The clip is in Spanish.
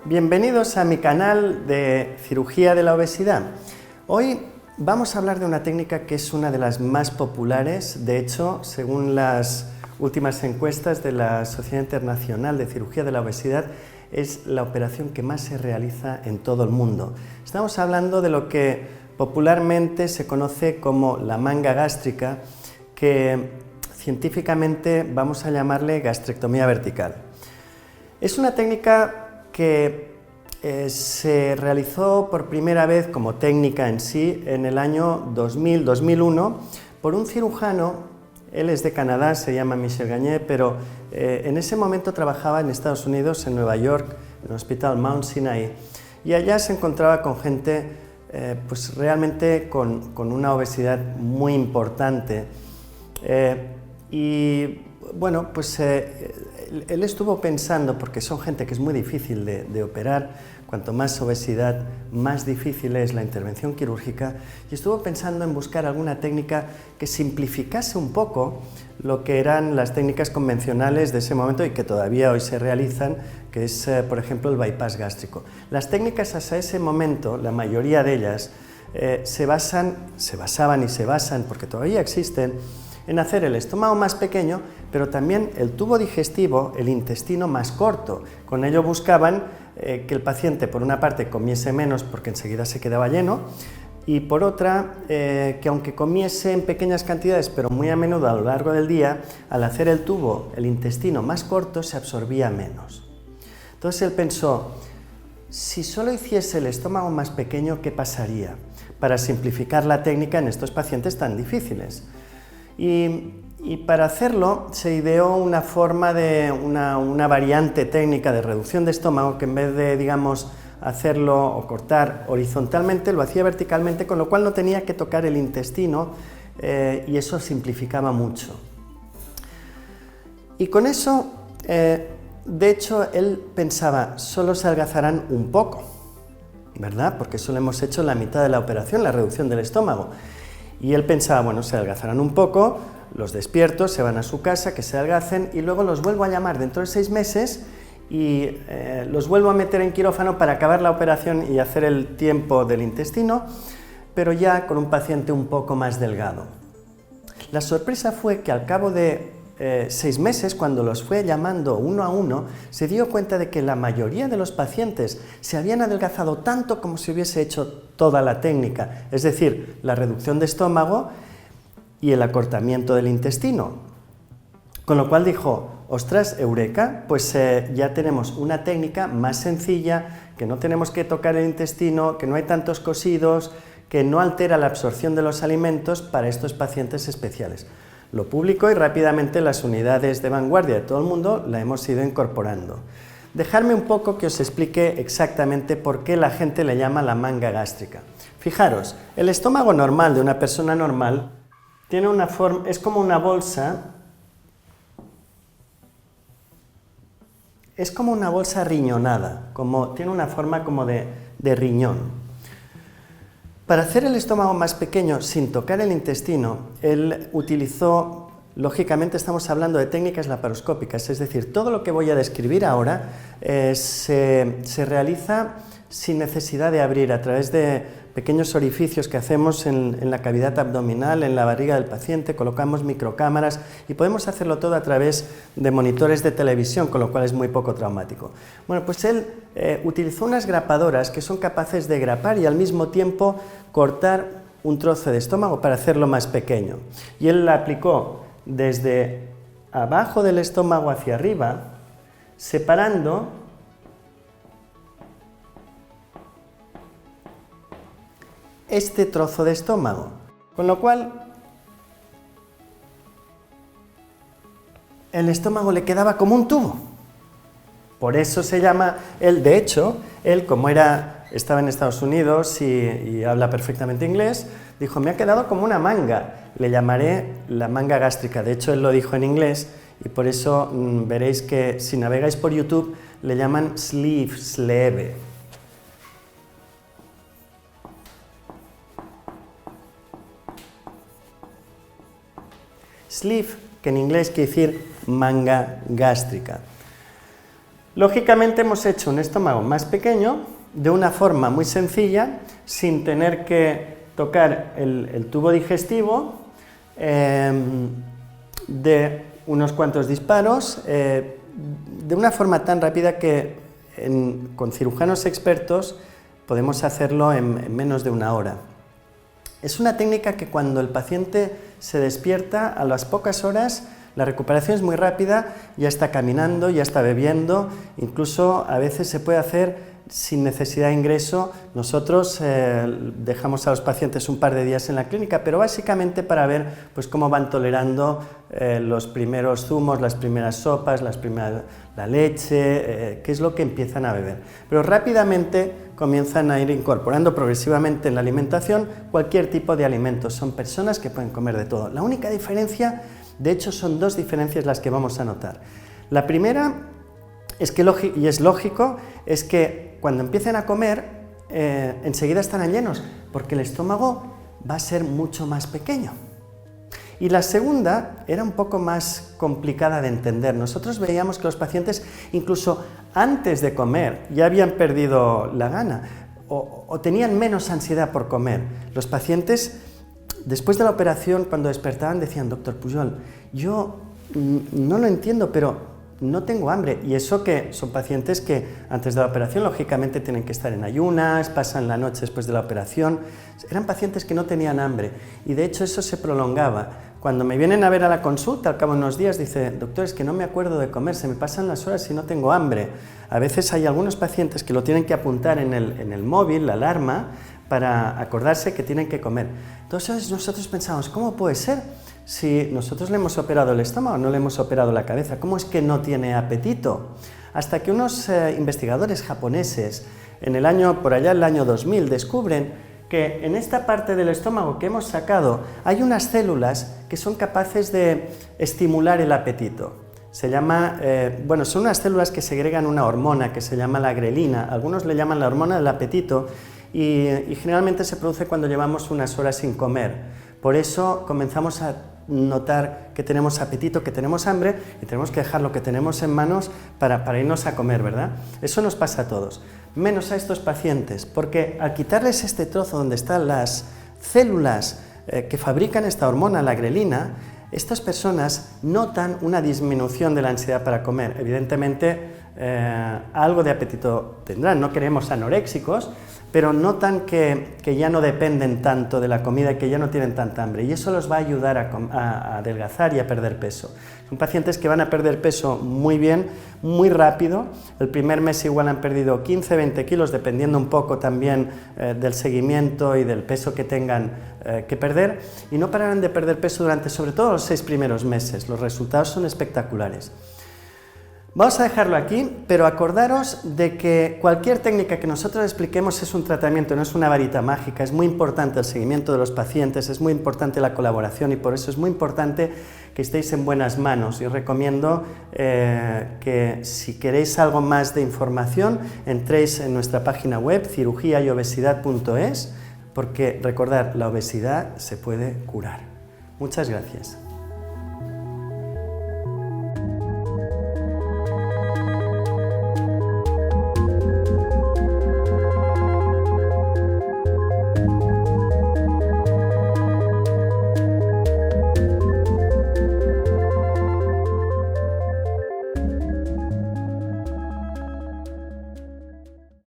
Bienvenidos a mi canal de cirugía de la obesidad. Hoy vamos a hablar de una técnica que es una de las más populares. De hecho, según las últimas encuestas de la Sociedad Internacional de Cirugía de la Obesidad, es la operación que más se realiza en todo el mundo. Estamos hablando de lo que popularmente se conoce como la manga gástrica, que científicamente vamos a llamarle gastrectomía vertical. Es una técnica que se realizó por primera vez como técnica en sí en el año 2000-2001 por un cirujano. Él es de Canadá, se llama Michel Gagné, pero en ese momento trabajaba en Estados Unidos, en Nueva York, en el Hospital Mount Sinai, y allá se encontraba con gente pues realmente con una obesidad muy importante. Y bueno, pues él estuvo pensando, porque son gente que es muy difícil de operar, cuanto más obesidad, más difícil es la intervención quirúrgica, y estuvo pensando en buscar alguna técnica que simplificase un poco lo que eran las técnicas convencionales de ese momento y que todavía hoy se realizan, que es, por ejemplo, el bypass gástrico. Las técnicas hasta ese momento, la mayoría de ellas, se basaban y se basan, porque todavía existen, en hacer el estómago más pequeño, pero también el tubo digestivo, el intestino más corto. Con ello buscaban que el paciente, por una parte, comiese menos porque enseguida se quedaba lleno, y por otra, que aunque comiese en pequeñas cantidades, pero muy a menudo a lo largo del día, al hacer el tubo, el intestino más corto, se absorbía menos. Entonces él pensó, si solo hiciese el estómago más pequeño, ¿qué pasaría? Para simplificar la técnica en estos pacientes tan difíciles. Y para hacerlo se ideó una forma de una variante técnica de reducción de estómago que en vez de, digamos, hacerlo o cortar horizontalmente, lo hacía verticalmente, con lo cual no tenía que tocar el intestino y eso simplificaba mucho. Y con eso, de hecho, él pensaba, solo se adelgazarán un poco, ¿verdad? Porque eso lo hemos hecho en la mitad de la operación, la reducción del estómago. Y él pensaba, bueno, se adelgazarán un poco, los despierto, se van a su casa, que se adelgacen, y luego los vuelvo a llamar dentro de 6 meses y los vuelvo a meter en quirófano para acabar la operación y hacer el tiempo del intestino, pero ya con un paciente un poco más delgado. La sorpresa fue que al cabo de 6 meses, cuando los fue llamando uno a uno, se dio cuenta de que la mayoría de los pacientes se habían adelgazado tanto como si hubiese hecho toda la técnica, es decir, la reducción de estómago y el acortamiento del intestino. Con lo cual dijo, ostras, eureka, pues ya tenemos una técnica más sencilla, que no tenemos que tocar el intestino, que no hay tantos cosidos, que no altera la absorción de los alimentos para estos pacientes especiales. Lo publicó y rápidamente las unidades de vanguardia de todo el mundo la hemos ido incorporando. Dejadme un poco que os explique exactamente por qué la gente le llama la manga gástrica. Fijaros, el estómago normal de una persona normal tiene una forma, es como una bolsa, riñonada, tiene una forma como de riñón. Para hacer el estómago más pequeño sin tocar el intestino, él utilizó, lógicamente estamos hablando de técnicas laparoscópicas, es decir, todo lo que voy a describir ahora se realiza sin necesidad de abrir, a través de pequeños orificios que hacemos en la cavidad abdominal, en la barriga del paciente, colocamos microcámaras y podemos hacerlo todo a través de monitores de televisión, con lo cual es muy poco traumático. Bueno, pues él utilizó unas grapadoras que son capaces de grapar y al mismo tiempo cortar un trozo de estómago para hacerlo más pequeño. Y él la aplicó desde abajo del estómago hacia arriba, separando este trozo de estómago, con lo cual el estómago le quedaba como un tubo. Por eso se llama, de hecho, como estaba en Estados Unidos y habla perfectamente inglés, dijo, me ha quedado como una manga, le llamaré la manga gástrica. De hecho, él lo dijo en inglés y por eso veréis que si navegáis por YouTube le llaman sleeve. Sleeve, que en inglés quiere decir manga gástrica. Lógicamente hemos hecho un estómago más pequeño, de una forma muy sencilla, sin tener que tocar el tubo digestivo, de unos cuantos disparos, de una forma tan rápida que con cirujanos expertos podemos hacerlo en menos de una hora. Es una técnica que cuando el paciente se despierta, a las pocas horas, la recuperación es muy rápida, ya está caminando, ya está bebiendo, incluso a veces se puede hacer sin necesidad de ingreso. Nosotros dejamos a los pacientes un par de días en la clínica, pero básicamente para ver pues, cómo van tolerando los primeros zumos, las primeras sopas, la leche, qué es lo que empiezan a beber. Pero rápidamente comienzan a ir incorporando progresivamente en la alimentación cualquier tipo de alimentos. Son personas que pueden comer de todo. La única diferencia, de hecho son dos diferencias las que vamos a notar. La primera es que, y es lógico, es que cuando empiecen a comer, enseguida estarán llenos, porque el estómago va a ser mucho más pequeño. Y la segunda era un poco más complicada de entender. Nosotros veíamos que los pacientes, incluso antes de comer, ya habían perdido la gana o tenían menos ansiedad por comer. Los pacientes, después de la operación, cuando despertaban, decían: doctor Pujol, yo no lo entiendo, pero no tengo hambre. Y eso que son pacientes que antes de la operación lógicamente tienen que estar en ayunas, pasan la noche después de la operación. Eran pacientes que no tenían hambre y de hecho eso se prolongaba. Cuando me vienen a ver a la consulta, al cabo de unos días, dice: doctor, es que no me acuerdo de comer, se me pasan las horas y no tengo hambre. A veces hay algunos pacientes que lo tienen que apuntar en el móvil, la alarma, para acordarse que tienen que comer. Entonces nosotros pensamos: ¿cómo puede ser? Si nosotros le hemos operado el estómago, no le hemos operado la cabeza, ¿cómo es que no tiene apetito? Hasta que unos investigadores japoneses, por allá el año 2000, descubren que en esta parte del estómago que hemos sacado hay unas células que son capaces de estimular el apetito. Son unas células que segregan una hormona que se llama la grelina, algunos le llaman la hormona del apetito, y generalmente se produce cuando llevamos unas horas sin comer. Por eso comenzamos a notar que tenemos apetito, que tenemos hambre y tenemos que dejar lo que tenemos en manos para irnos a comer, ¿verdad? Eso nos pasa a todos, menos a estos pacientes, porque al quitarles este trozo donde están las células que fabrican esta hormona, la grelina, estas personas notan una disminución de la ansiedad para comer. Evidentemente, algo de apetito tendrán, no queremos anoréxicos, pero notan que ya no dependen tanto de la comida y que ya no tienen tanta hambre, y eso los va a ayudar a adelgazar y a perder peso. Son pacientes que van a perder peso muy bien, muy rápido. El primer mes igual han perdido 15-20 kilos, dependiendo un poco también del seguimiento y del peso que tengan que perder, y no pararán de perder peso durante sobre todo los 6 primeros meses. Los resultados son espectaculares. Vamos a dejarlo aquí, pero acordaros de que cualquier técnica que nosotros expliquemos es un tratamiento, no es una varita mágica. Es muy importante el seguimiento de los pacientes, es muy importante la colaboración, y por eso es muy importante que estéis en buenas manos. Y os recomiendo que si queréis algo más de información, entréis en nuestra página web cirugiayobesidad.es, porque recordad, la obesidad se puede curar. Muchas gracias.